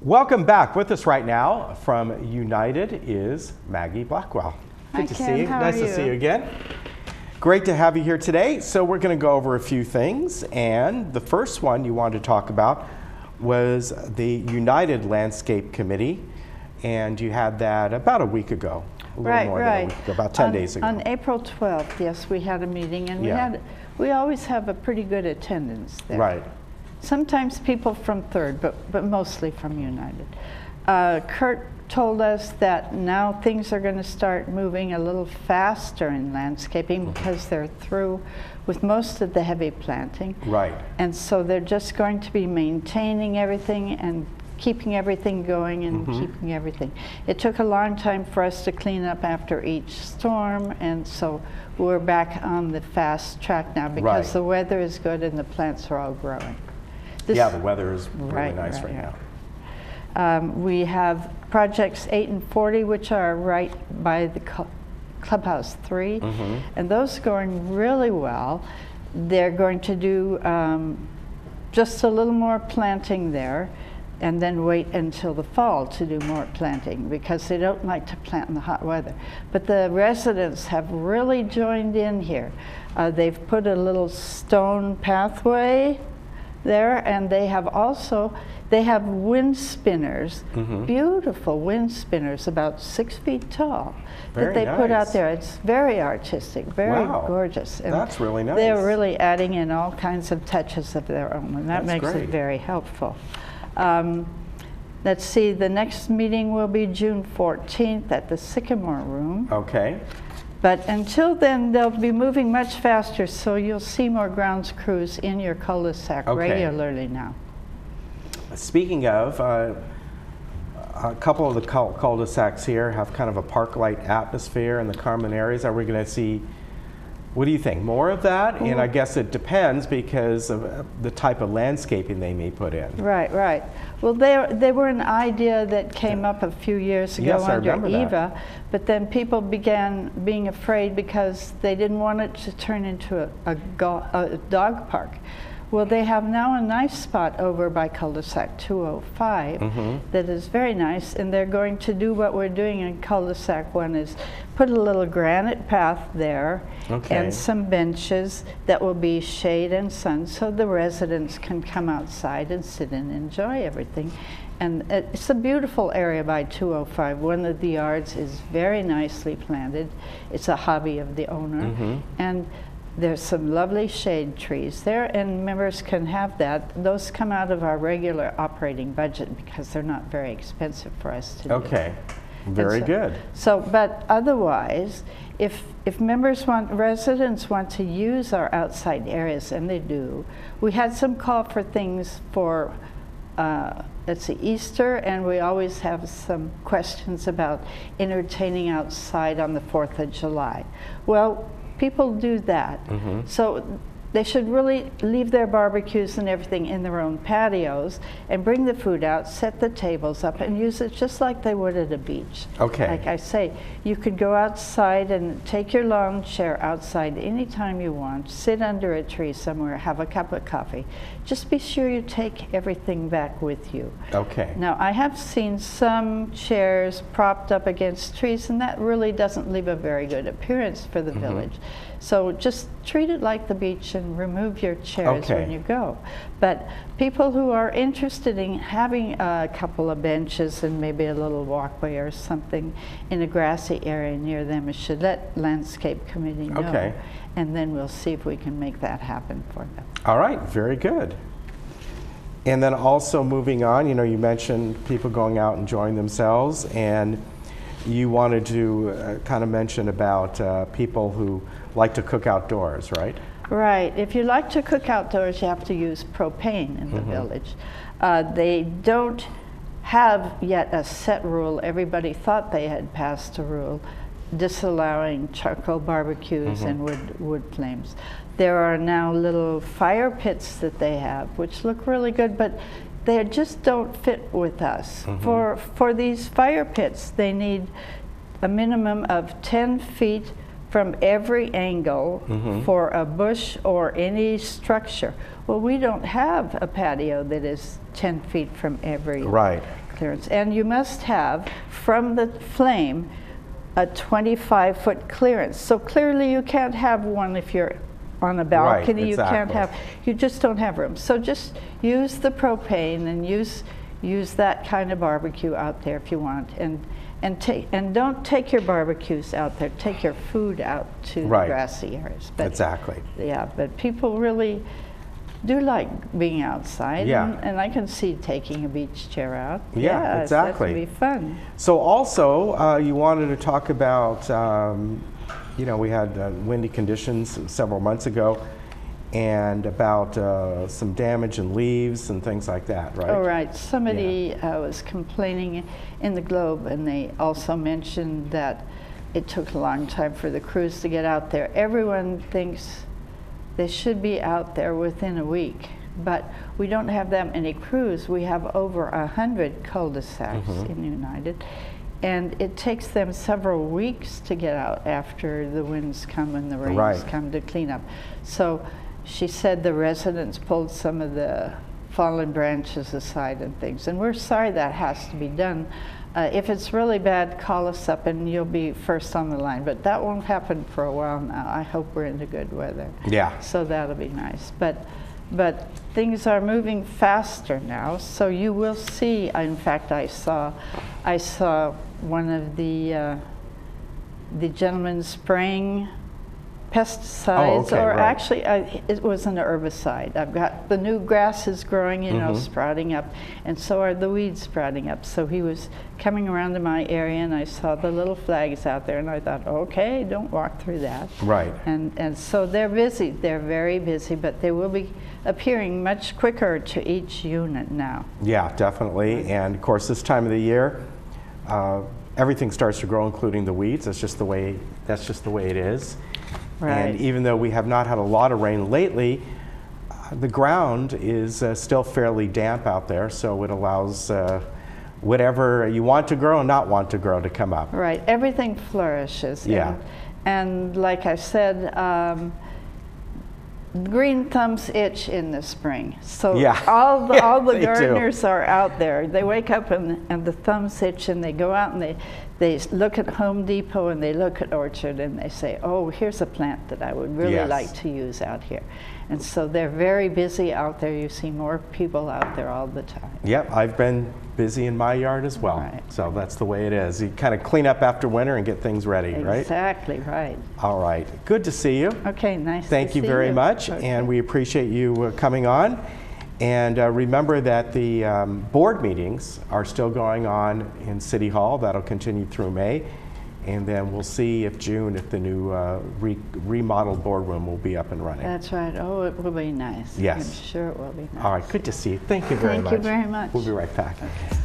Welcome back. With us right now from United is Maggie Blackwell. Good to see you. Nice to see you again. Great to have you here today. So we're going to go over a few things, and the first one you wanted to talk about was the United Landscape Committee, and you had that about a week ago. A little more than a week ago, about 10 days ago. On April 12th, yes, we had a meeting, and we always have a pretty good attendance there. Right. Sometimes people from Third, but mostly from United. Kurt told us that now things are going to start moving a little faster in landscaping because they're through with most of the heavy planting. Right. And so they're just going to be maintaining everything and keeping everything going and keeping everything. It took a long time for us to clean up after each storm, and so we're back on the fast track now because the weather is good and the plants are all growing. The weather is really nice right now. We have projects 8 and 40, which are right by the Clubhouse 3, and those are going really well. They're going to do just a little more planting there, and then wait until the fall to do more planting because they don't like to plant in the hot weather. But the residents have really joined in here. They've put a little stone pathway there, and they have wind spinners, beautiful wind spinners about 6 feet tall that they put out there. It's very artistic, very gorgeous. And that's really nice. They're really adding in all kinds of touches of their own, and that makes it very helpful. Let's see, the next meeting will be June 14th at the Sycamore Room. Okay. But until then, they'll be moving much faster, so you'll see more grounds crews in your cul-de-sac regularly now. Speaking of, a couple of the cul-de-sacs here have kind of a park-like atmosphere in the common areas. Are we going to see, what do you think, more of that? And I guess it depends because of the type of landscaping they may put in. Right. Well, they were an idea that came up a few years ago under Eva, but then people began being afraid because they didn't want it to turn into a dog park. Well, they have now a nice spot over by cul-de-sac 205 that is very nice, and they're going to do what we're doing in cul-de-sac 1 is put a little granite path there and some benches that will be shade and sun so the residents can come outside and sit and enjoy everything. And it's a beautiful area by 205. One of the yards is very nicely planted. It's a hobby of the owner. And there's some lovely shade trees there, and members can have that. Those come out of our regular operating budget because they're not very expensive for us to do. Okay, very good. So, but otherwise, if residents want to use our outside areas, and they do, we had some call for things for let's see, Easter, and we always have some questions about entertaining outside on the 4th of July. Well, people do that. So they should really leave their barbecues and everything in their own patios and bring the food out, set the tables up, and use it just like they would at a beach. Okay. Like I say, you could go outside and take your lawn chair outside anytime you want, sit under a tree somewhere, have a cup of coffee. Just be sure you take everything back with you. Okay. Now, I have seen some chairs propped up against trees, and that really doesn't leave a very good appearance for the village. So just treat it like the beach and remove your chairs when you go. But people who are interested in having a couple of benches and maybe a little walkway or something in a grassy area near them should let Landscape Committee know. And then we'll see if we can make that happen for them. All right, very good. And then also moving on, you mentioned people going out and enjoying themselves, and you wanted to kind of mention about people who like to cook outdoors, right? Right. If you like to cook outdoors, you have to use propane in the village. They don't have yet a set rule. Everybody thought they had passed a rule disallowing charcoal barbecues and wood flames. There are now little fire pits that they have, which look really good, but they just don't fit with us. For these fire pits, they need a minimum of 10 feet from every angle for a bush or any structure. Well, we don't have a patio that is 10 feet from every clearance. And you must have, from the flame, a 25-foot clearance. So clearly you can't have one if you're on a balcony. Right, exactly. You can't have, you just don't have room. So just use the propane and use that kind of barbecue out there if you want. And don't take your barbecues out there. Take your food out to the grassy areas. But, exactly. Yeah, but people really do like being outside. Yeah. And I can see taking a beach chair out. Yeah, exactly. That would be fun. So also, you wanted to talk about, you know, we had windy conditions several months ago, and about some damage in leaves and things like that, right? Oh, right. Somebody was complaining in the Globe, and they also mentioned that it took a long time for the crews to get out there. Everyone thinks they should be out there within a week, but we don't have that many crews. We have over 100 cul-de-sacs in United, and it takes them several weeks to get out after the winds come and the rains come to clean up. So she said the residents pulled some of the fallen branches aside and things, and we're sorry that has to be done. If it's really bad, call us up and you'll be first on the line. But that won't happen for a while now. I hope we're into good weather. Yeah. So that'll be nice. But things are moving faster now, so you will see. In fact, I saw one of the gentlemen spraying pesticides, actually it was an herbicide. I've got the new grass is growing, you know, sprouting up, and so are the weeds sprouting up. So he was coming around to my area, and I saw the little flags out there, and I thought, okay, don't walk through that. Right. And so they're busy. They're very busy, but they will be appearing much quicker to each unit now. Yeah, definitely. And of course, this time of the year, everything starts to grow, including the weeds. That's just the way it is. Right. And even though we have not had a lot of rain lately, the ground is still fairly damp out there, so it allows whatever you want to grow and not want to grow to come up. Right. Everything flourishes. Yeah. And like I said, green thumbs itch in the spring. So all the gardeners are out there. They wake up and the thumbs itch, and they go out and they look at Home Depot and they look at Orchard and they say, oh, here's a plant that I would really like to use out here. And so they're very busy out there. You see more people out there all the time. Yep, I've been busy in my yard as well. Right. So that's the way it is. You kind of clean up after winter and get things ready, right? Exactly, right. All right. Good to see you. Okay, nice Thank to you see very you. much, Okay. and we appreciate you coming on. And remember that the board meetings are still going on in City Hall. That'll continue through May. And then we'll see if June, if the new remodeled boardroom will be up and running. That's right. Oh, it will be nice. Yes. I'm sure it will be nice. All right, good to see you. Thank you very much. Thank you very much. We'll be right back. Okay.